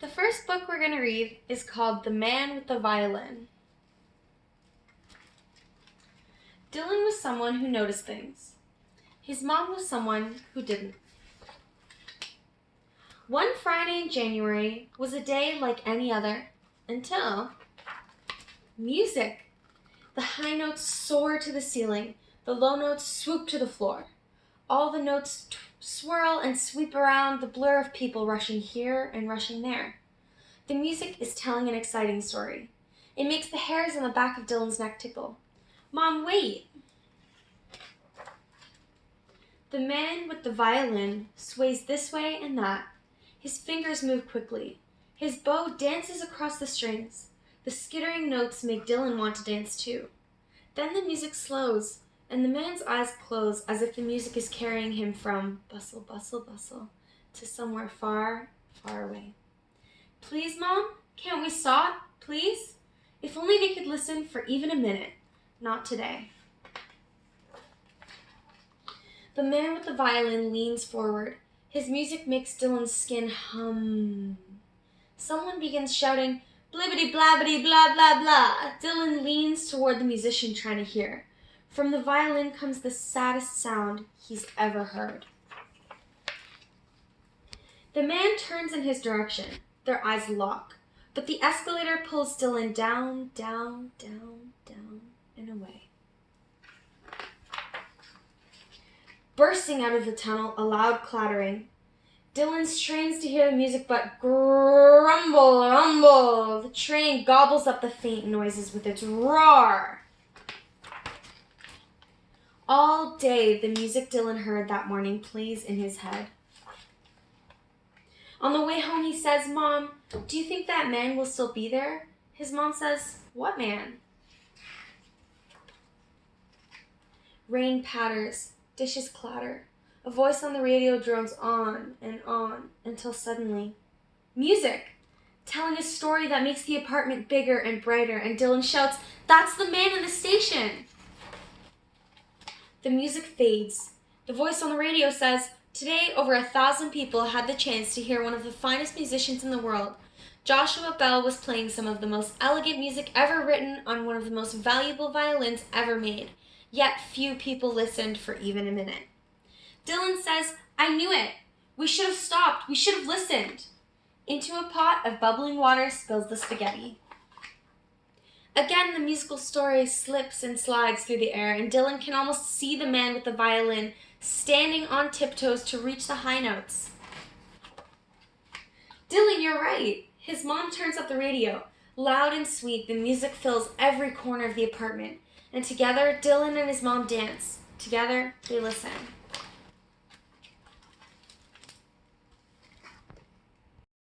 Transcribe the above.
The first book we're going to read is called The Man with the Violin. Dylan was someone who noticed things. His mom was someone who didn't. One Friday in January was a day like any other until music. The high notes soar to the ceiling. The low notes swoop to the floor. All the notes swirl and sweep around, the blur of people rushing here and rushing there. The music is telling an exciting story. It makes the hairs on the back of Dylan's neck tickle. Mom, wait! The man with the violin sways this way and that. His fingers move quickly. His bow dances across the strings. The skittering notes make Dylan want to dance too. Then the music slows, and the man's eyes close as if the music is carrying him from bustle, bustle, bustle to somewhere far, far away. Please, Mom, can't we stop, please? If only they could listen for even a minute. Not today. The man with the violin leans forward. His music makes Dylan's skin hum. Someone begins shouting, blibbity blabbity blah blah blah. Dylan leans toward the musician trying to hear. From the violin comes the saddest sound he's ever heard. The man turns in his direction. Their eyes lock. But the escalator pulls Dylan down, down, down, down, and away. Bursting out of the tunnel, a loud clattering. Dylan strains to hear the music, but grumble, rumble. The train gobbles up the faint noises with its roar. All day, the music Dylan heard that morning plays in his head. On the way home, he says, Mom, do you think that man will still be there? His mom says, what man? Rain patters, dishes clatter. A voice on the radio drones on until suddenly, music, telling a story that makes the apartment bigger and brighter, and Dylan shouts, that's the man in the station! The music fades. The voice on the radio says, today over 1,000 people had the chance to hear one of the finest musicians in the world. Joshua Bell was playing some of the most elegant music ever written on one of the most valuable violins ever made. Yet few people listened for even a minute. Dylan says, I knew it. We should have stopped. We should have listened. Into a pot of bubbling water spills the spaghetti. Again, the musical story slips and slides through the air, and Dylan can almost see the man with the violin standing on tiptoes to reach the high notes. Dylan, you're right. His mom turns up the radio. Loud and sweet, the music fills every corner of the apartment. And together, Dylan and his mom dance. Together, they listen.